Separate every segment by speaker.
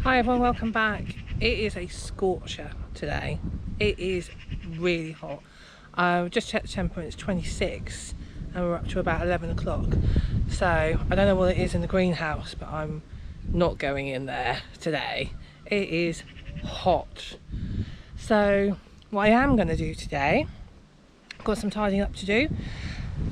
Speaker 1: Hi everyone, welcome back. It is a scorcher today. It is really hot. I've just checked the temperature and it's 26 and we're up to about 11 o'clock. So I don't know what it is in the greenhouse, but I'm not going in there today. It is hot. So what I am going to do today, I've got some tidying up to do.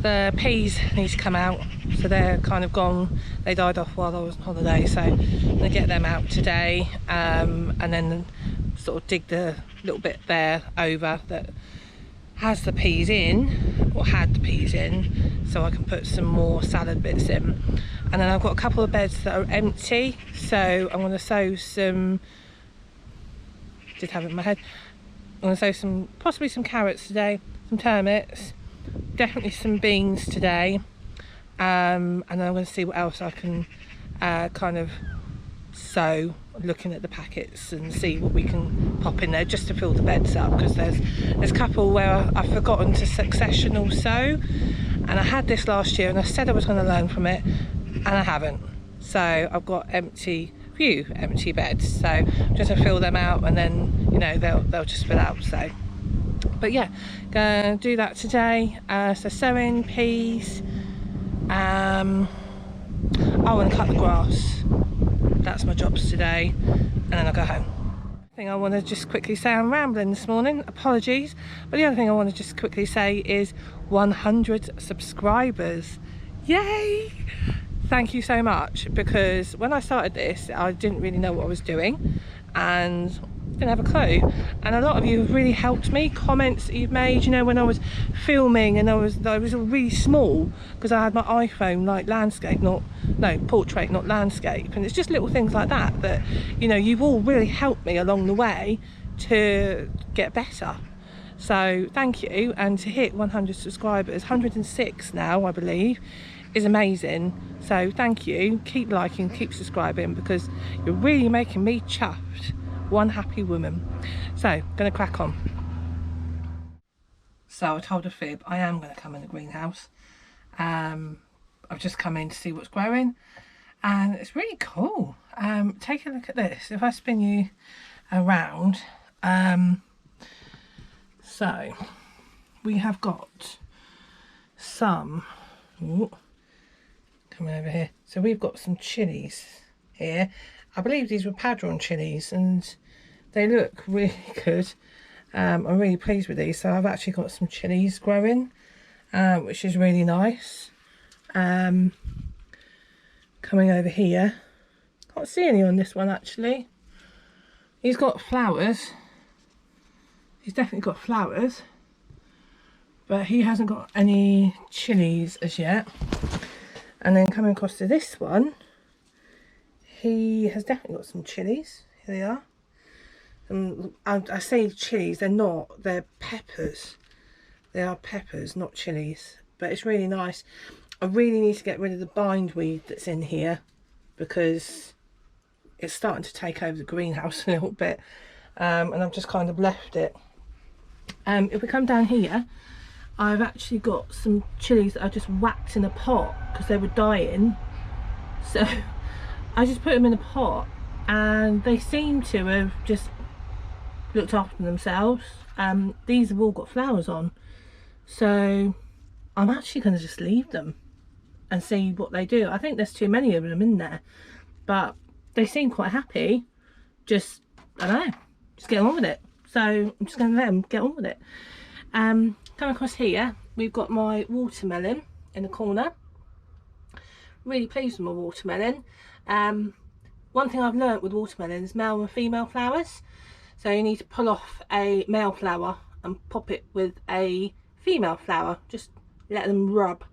Speaker 1: The peas need to come out, so they're kind of gone. They died off while I was on holiday, so I'm going to get them out today, and then sort of dig the little bit there over that has the peas in, or had the peas in, so I can put some more salad bits in. And then I've got a couple of beds that are empty, so I'm going to sow some, did have it in my head, I'm going to sow some, possibly some carrots today, some turnips, definitely some beans today, and then I'm going to see what else I can kind of sow, looking at the packets, and see what we can pop in there just to fill the beds up, because there's a couple where I've forgotten to successional sow, and I had this last year and I said I was going to learn from it and I haven't, so I've got few empty beds, so just to fill them out, and then you know they'll just fill out. So but yeah, gonna do that today. So sowing peas, oh, and cut the grass. That's my jobs today, and then I'll go home. I think I want to just quickly say, I'm rambling this morning, apologies, but the other thing I want to just quickly say is 100 subscribers. Yay! Thank you so much, because when I started this I didn't really know what I was doing and didn't have a clue, and a lot of you have really helped me. Comments that you've made, you know, when I was filming and I was really small because I had my iPhone, like landscape, portrait, not landscape, and it's just little things like that that, you know, you've all really helped me along the way to get better. So thank you, and to hit 100 subscribers, 106 now I believe, is amazing. So thank you, keep liking, keep subscribing, because you're really making me chuffed. One happy woman. So gonna crack on. So I told a fib, I am going to come in the greenhouse. I've just come in to see what's growing, and it's really cool. Take a look at this. If I spin you around, so we have got some, coming over here, so we've got some chilies here. I believe these were padron chilies, and they look really good. I'm really pleased with these. So I've actually got some chilies growing, which is really nice. Coming over here, can't see any on this one actually. He's got flowers. He's definitely got flowers, but he hasn't got any chilies as yet. And then coming across to this one, he has definitely got some chilies. Here they are. I say chilies, they're peppers. They are peppers, not chilies, but it's really nice. I really need to get rid of the bindweed that's in here, because it's starting to take over the greenhouse a little bit, and I've just kind of left it. If we come down here, I've actually got some chilies that I just whacked in a pot because they were dying, so I just put them in a pot, and they seem to have just looked after themselves. These have all got flowers on, so I'm actually going to just leave them and see what they do. I think there's too many of them in there, but they seem quite happy. Just, I don't know, just get on with it. So I'm just going to let them get on with it. Come across here, we've got my watermelon in the corner. Really pleased with my watermelon. One thing I've learnt with watermelon is male and female flowers. So you need to pull off a male flower and pop it with a female flower. Just let them rub.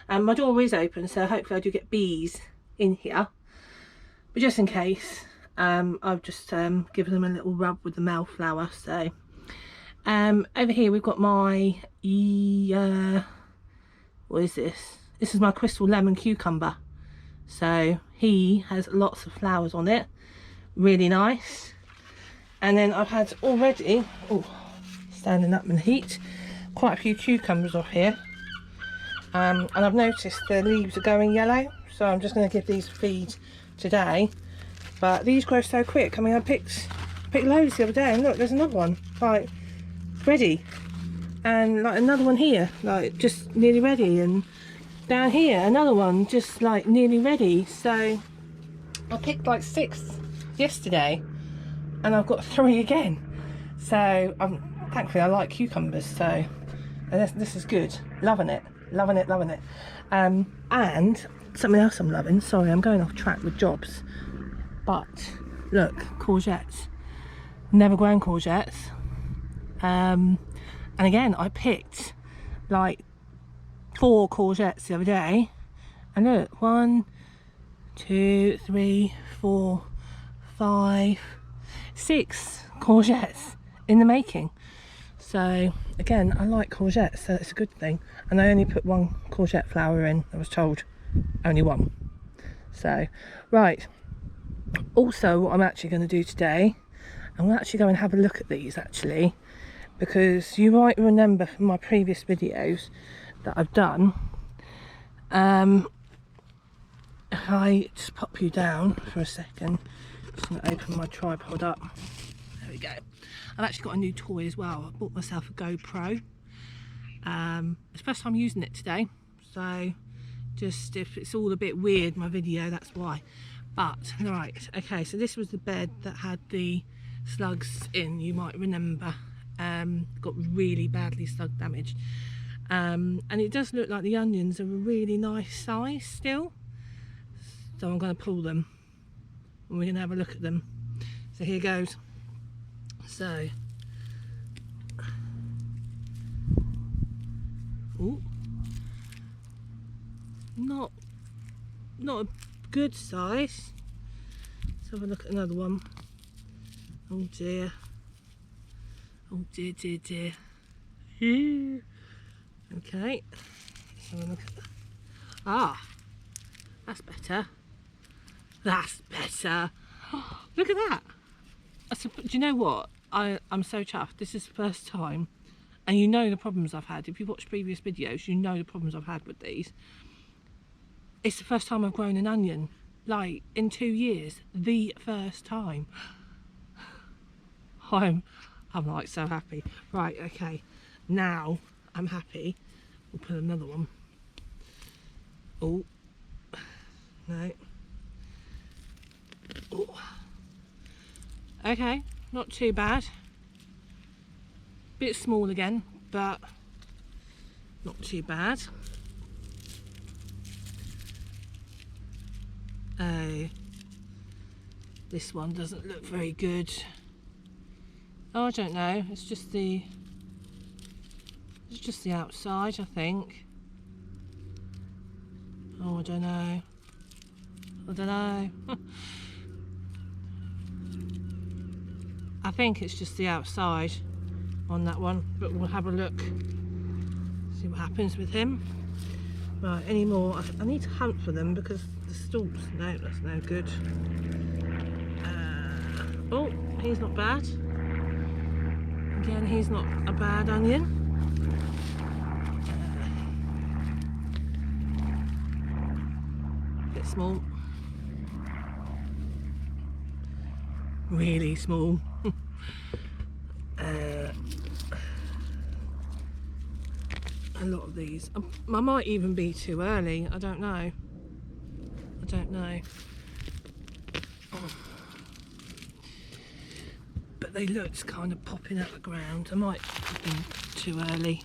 Speaker 1: My door is open, so hopefully I do get bees in here. But just in case, I've just given them a little rub with the male flower. So over here we've got my, what is this? This is my crystal lemon cucumber. So he has lots of flowers on it, really nice. And then I've had already, standing up in the heat, quite a few cucumbers off here, and I've noticed the leaves are going yellow, so I'm just going to give these a feed today But these grow so quick. I mean, I picked loads the other day, and look, there's another one, like, ready. And like another one here, like just nearly ready, and down here another one just like nearly ready. So I picked like 6 yesterday, and I've got 3 again. So thankfully I like cucumbers, so this is good. Loving it. And something else I'm loving, sorry I'm going off track with jobs, but look, courgettes. Never grown courgettes. And again, I picked like 4 courgettes the other day, and look, 1, 2, 3, 4, 5, 6 courgettes in the making. So again, I like courgettes, so it's a good thing. And I only put 1 courgette flower in. I was told only 1. So right, also what I'm actually going to do today, I'm going to actually go and have a look at these actually, because you might remember from my previous videos that I've done, if I just pop you down for a second, just going to open my tripod up, there we go. I've actually got a new toy as well. I bought myself a GoPro. It's the first time using it today, so just if it's all a bit weird, my video, that's why. But right, okay, so this was the bed that had the slugs in, you might remember. Got really badly slug damaged, and it does look like the onions are a really nice size still, so I'm going to pull them and we're going to have a look at them. So here goes. So ooh, not a good size. Let's have a look at another one. Oh dear. Oh dear, dear, dear. Okay, let's have a look at that. Ah, that's better. That's better. Look at that. Do you know what? I'm so chuffed. This is the first time, and you know the problems I've had. If you've watched previous videos, you know the problems I've had with these. It's the first time I've grown an onion, like in 2 years. The first time. I'm like so happy. Right, okay, now I'm happy. We'll put another one. Oh no. Oh. Okay, not too bad. Bit small again, but not too bad. Oh, this one doesn't look very good. Oh, I don't know. It's just the outside, I think. Oh, I don't know. I think it's just the outside on that one, but we'll have a look, see what happens with him. Right, any more? I need to hunt for them because the stalks. No, that's no good. Oh, he's not bad. Again, he's not a bad onion. Bit small. Really small. A lot of these. I might even be too early. I don't know. But they looked kind of popping out the ground. I might have been too early.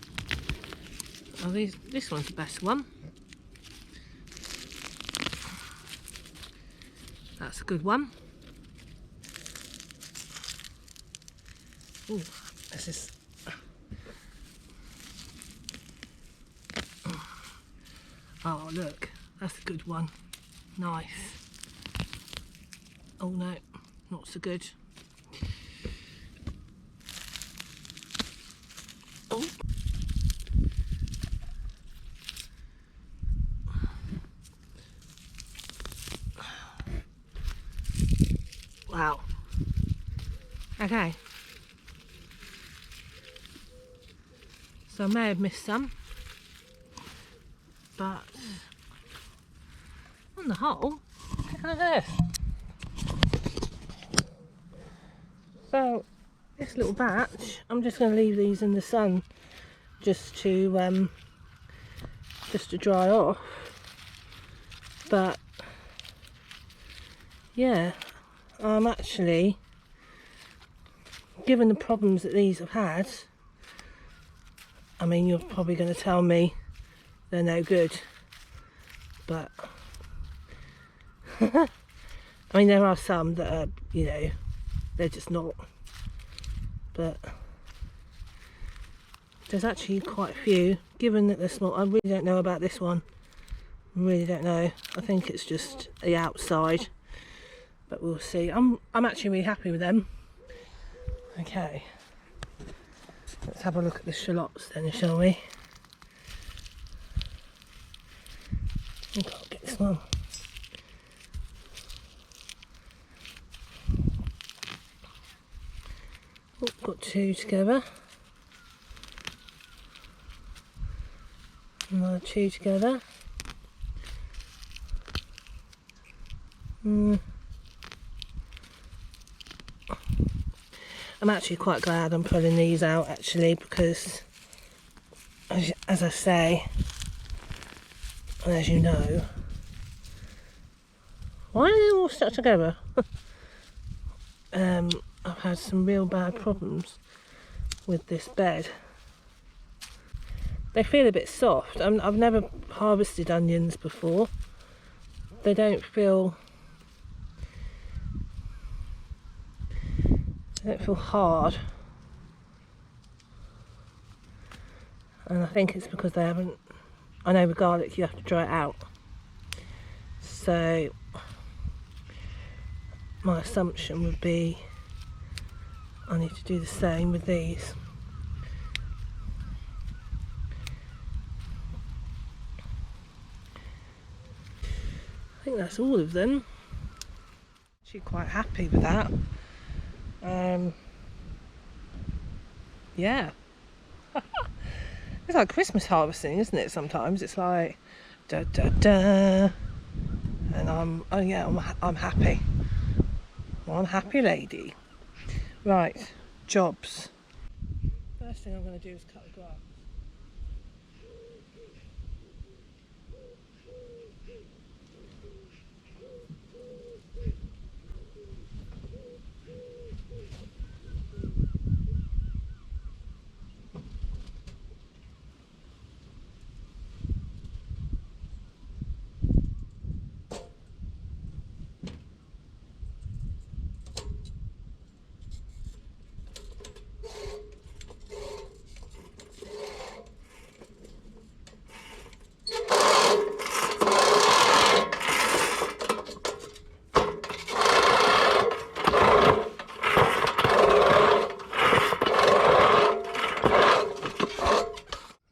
Speaker 1: Oh, this one's the best one. That's a good one. Oh, this is. Oh, look, that's a good one. Nice. Oh no, not so good. Oh. Wow. Okay. So I may have missed some, but on the whole, look at this. So this little batch, I'm just going to leave these in the sun just to dry off. But yeah, I'm actually, given the problems that these have had, I mean, you're probably going to tell me they're no good, but I mean, there are some that are, you know, they're just not, but there's actually quite a few, given that they're small. I really don't know about this one, really don't know. I think it's just the outside, but we'll see. I'm actually really happy with them. Okay, let's have a look at the shallots then, shall we? I can't get this one. Oh, got two together. Another two together. I'm actually quite glad I'm pulling these out, actually, because as I say, and as you know, why are they all stuck together? I've had some real bad problems with this bed. They feel a bit soft. I've never harvested onions before. They don't feel hard, and I think it's because they haven't. I know with garlic you have to dry it out, so my assumption would be I need to do the same with these. I think that's all of them. Actually quite happy with that. Yeah. It's like Christmas harvesting, isn't it? Sometimes it's like da da da, and I'm happy. One happy lady. Right, jobs. First thing I'm going to do is cut the grass.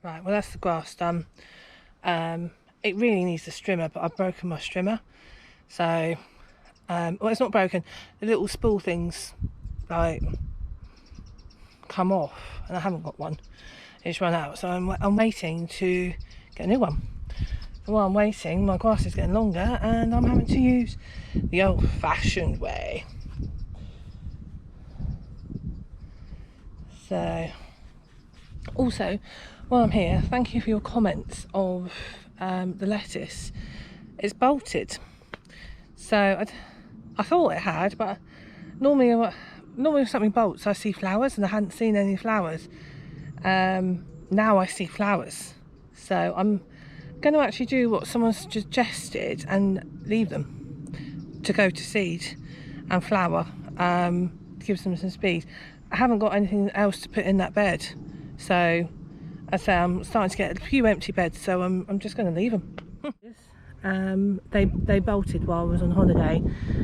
Speaker 1: Right, well that's the grass done. It really needs a strimmer, but I've broken my strimmer. So, well, it's not broken. The little spool things, like, come off, and I haven't got one. It's run out, so I'm waiting to get a new one. And while I'm waiting, my grass is getting longer, and I'm having to use the old-fashioned way. So, also, while I'm here, thank you for your comments of the lettuce. It's bolted. So I thought it had, but normally when something bolts, I see flowers, and I hadn't seen any flowers. Now I see flowers. So I'm going to actually do what someone suggested and leave them to go to seed and flower. Gives them some speed. I haven't got anything else to put in that bed, so I say I'm starting to get a few empty beds, so I'm just going to leave them. They bolted while I was on holiday,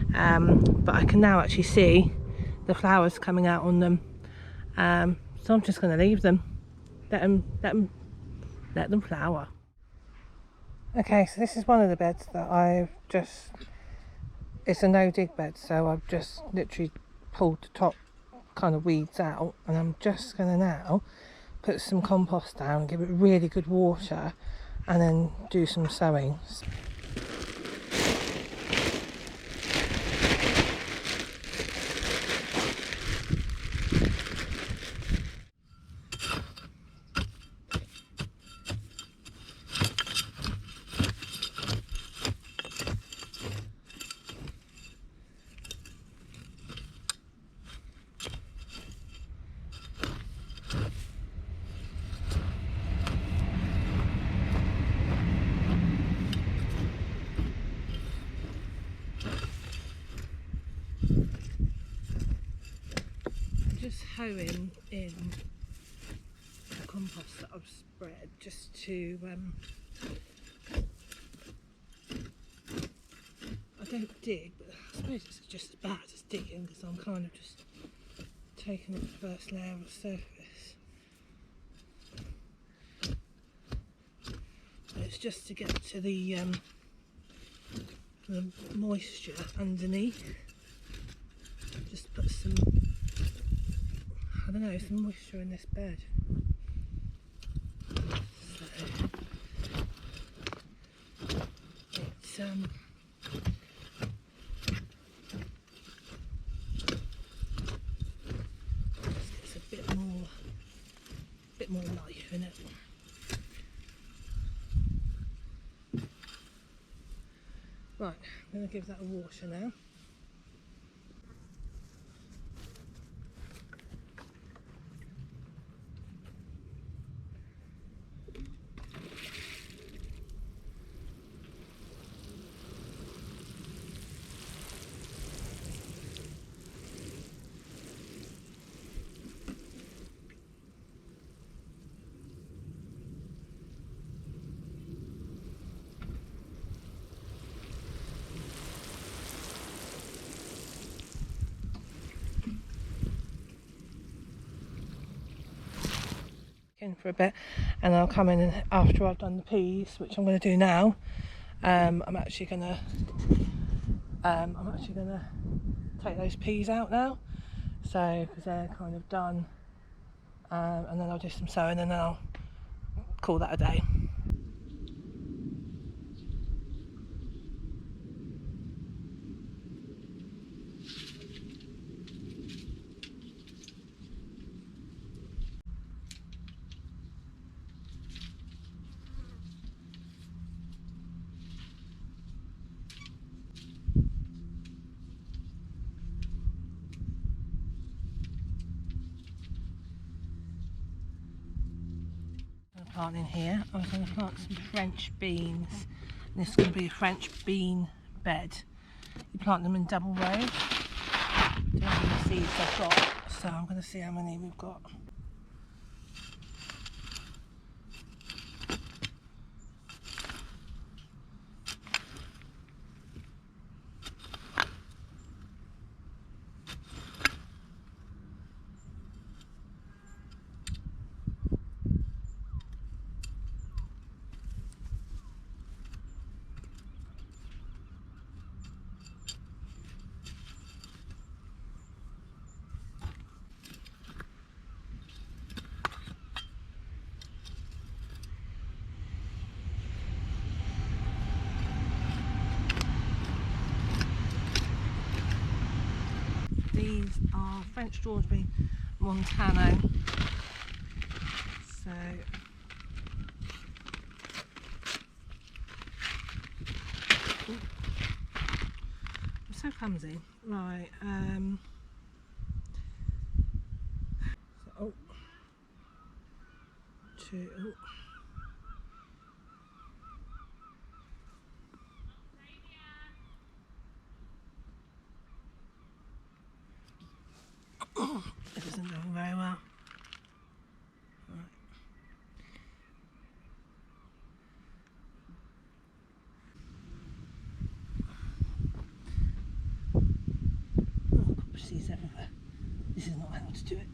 Speaker 1: but I can now actually see the flowers coming out on them. So I'm just going to leave them, let them flower. Okay, so this is one of the beds that it's a no dig bed, so I've just literally pulled the top kind of weeds out, and I'm just going to now put some compost down, give it really good water, and then do some sowing. hoeing in the compost that I've spread just to I don't dig, but I suppose it's just as bad as digging because I'm kind of just taking the first layer of the surface. It's just to get to the moisture underneath. Just put some, I don't know, some moisture in this bed. So it's a bit more life in it. Right, I'm going to give that a water now. In for a bit, and I'll come in after I've done the peas, which I'm going to do now. I'm actually gonna take those peas out now, so because they're kind of done, and then I'll do some sowing and then I'll call that a day. Plant in here. I was going to plant some French beans. And this is going to be a French bean bed. You plant them in double rows. Don't know how many seeds I've got, so I'm going to see how many we've got. These are French strawberry Montano. So I'm so clumsy. Right, so, oh, two, oh. It isn't going very well. Right. Oh, seeds everywhere. This is not how to do it.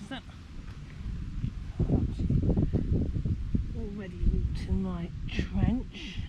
Speaker 1: So, already rooting my trench.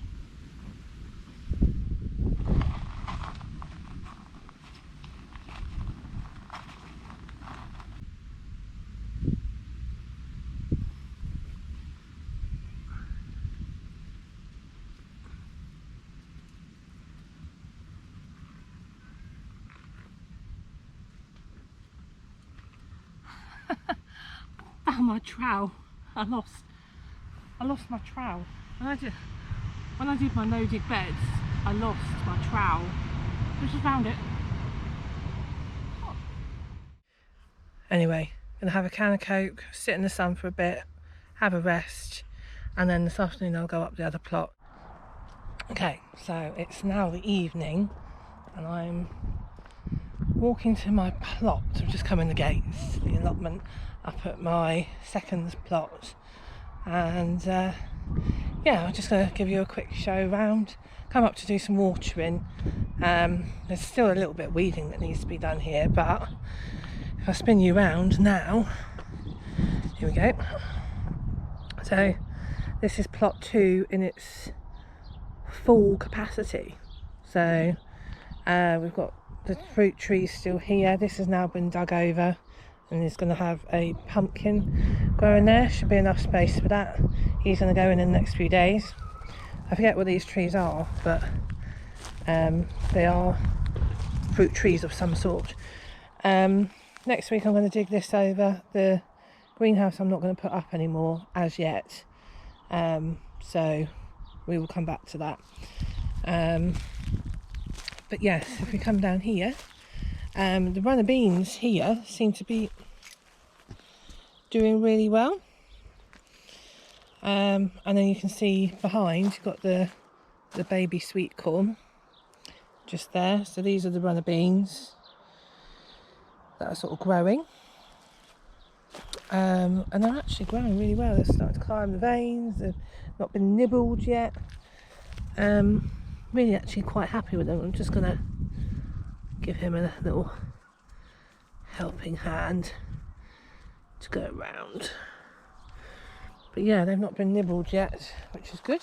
Speaker 1: Oh, my trowel. I lost my trowel. When I did my no dig beds, I lost my trowel. I just found it. Anyway, gonna have a can of Coke, sit in the sun for a bit, have a rest, and then this afternoon I'll go up the other plot Okay, so it's now the evening and I'm walking to my plot. I've just come in the gates, the allotment up at my second plot, and yeah, I'm just going to give you a quick show round. Come up to do some watering. There's still a little bit of weeding that needs to be done here, but if I spin you round now, here we go. So this is plot 2 in its full capacity. So we've got the fruit trees still here. This has now been dug over and is going to have a pumpkin growing there. Should be enough space for that. He's going to go in the next few days. I forget what these trees are, but they are fruit trees of some sort. Next week I'm going to dig this over. The greenhouse I'm not going to put up anymore as yet, so we will come back to that. But yes, if we come down here, the runner beans here seem to be doing really well. And then you can see behind you've got the baby sweet corn just there. So these are the runner beans that are sort of growing. And they're actually growing really well. They're starting to climb the veins. They've not been nibbled yet. Really actually quite happy with them. I'm just going to give him a little helping hand to go around. But yeah, they've not been nibbled yet, which is good.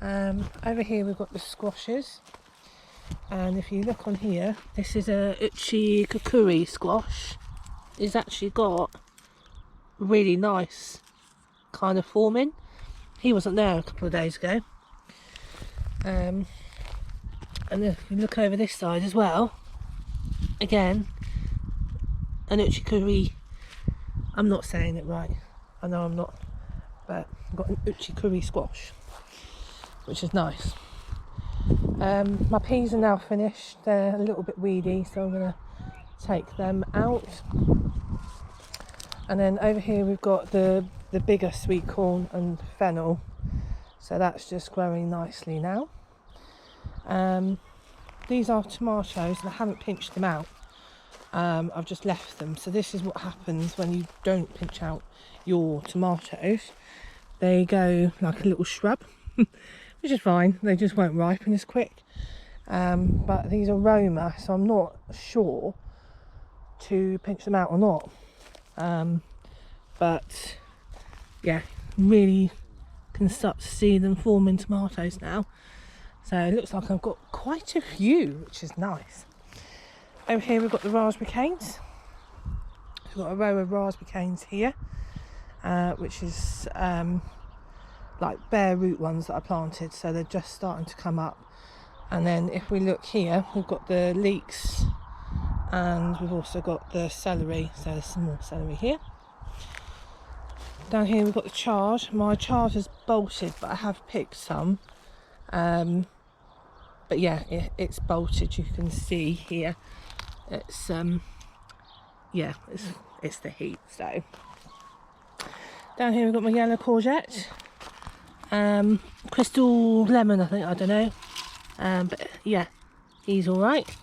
Speaker 1: Over here we've got the squashes, and if you look on here, this is a Uchikakuri squash. It's actually got really nice kind of forming. He wasn't there a couple of days ago. And if you look over this side as well, again, an Uchikuri, I'm not saying it right, I know I'm not, but I've got an Uchikuri squash, which is nice. My peas are now finished. They're a little bit weedy, so I'm going to take them out. And then over here we've got the bigger sweet corn and fennel, so that's just growing nicely now. These are tomatoes and I haven't pinched them out. I've just left them. So this is what happens when you don't pinch out your tomatoes. They go like a little shrub, which is fine. They just won't ripen as quick. But these are Roma, so I'm not sure to pinch them out or not. But yeah, really can start to see them forming tomatoes now. So it looks like I've got quite a few, which is nice. Over here we've got the raspberry canes. We've got a row of raspberry canes here, which is like bare root ones that I planted, so they're just starting to come up. And then if we look here, we've got the leeks, and we've also got the celery, so there's some more celery here. Down here we've got the chard. My chard has bolted, but I have picked some. But yeah, it's bolted, you can see here. It's yeah, it's the heat. So down here we've got my yellow courgette, crystal lemon, I think, I don't know, but yeah, he's all right.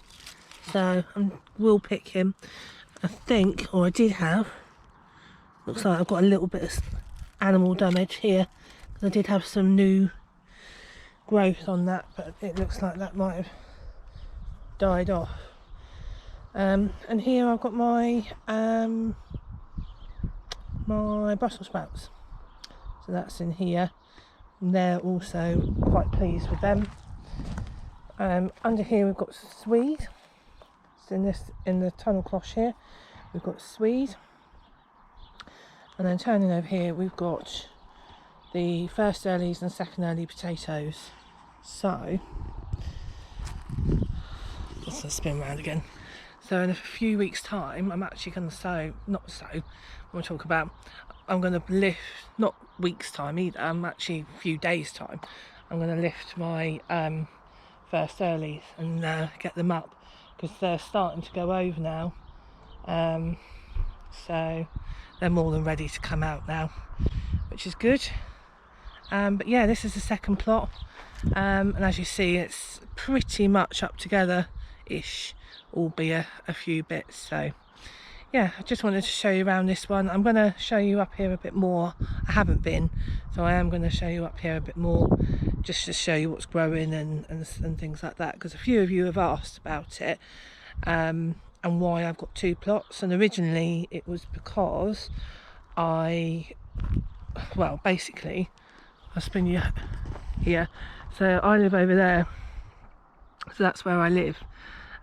Speaker 1: So I will pick him. I think, or I did have. Looks like I've got a little bit of animal damage here because I did have some new growth on that, but it looks like that might have died off. And here I've got my my Brussels sprouts, so that's in here, and they're also quite pleased with them. Under here we've got swede. So in the tunnel cloche here we've got swede, and then turning over here we've got the first earlies and second early potatoes. So let's spin around again. So in a few weeks time I'm actually going to sow, I'm going to lift, not weeks time either, I'm actually a few days time, I'm going to lift my first earlies and get them up, because they're starting to go over now, so they're more than ready to come out now, which is good. But yeah, this is the second plot, and as you see, it's pretty much up together ish, albeit a few bits. So yeah, I just wanted to show you around this one. I'm going to show you up here a bit more. I haven't been, so I am going to show you up here a bit more, just to show you what's growing and things like that, because a few of you have asked about it, and why I've got 2 plots. And originally it was because well, basically, I'll spin you here. So I live over there, so that's where I live.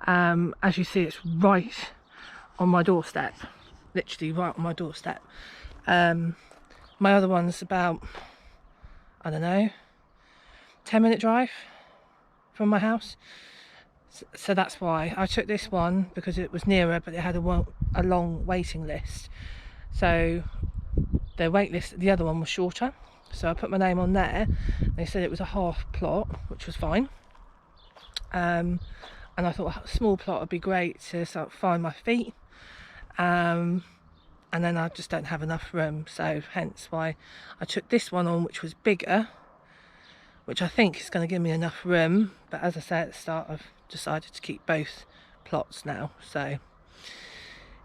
Speaker 1: As you see, it's right on my doorstep, literally right on my doorstep. My other one's about, I don't know, 10-minute drive from my house. So that's why I took this one, because it was nearer, but it had a long waiting list. So the wait list, the other one was shorter. So I put my name on there. They said it was a half plot, which was fine. And I thought a small plot would be great to sort of find my feet. And then I just don't have enough room, so hence why I took this one on, which was bigger, which I think is going to give me enough room. But as I said at the start, I've decided to keep both plots now. So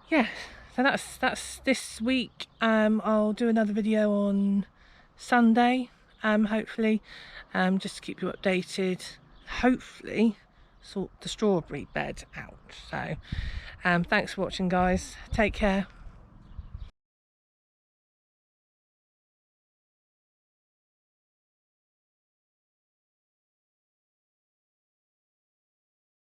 Speaker 1: yeah, so that's this week. I'll do another video on Sunday, hopefully, just to keep you updated. Hopefully sort the strawberry bed out. So thanks for watching, guys. Take care.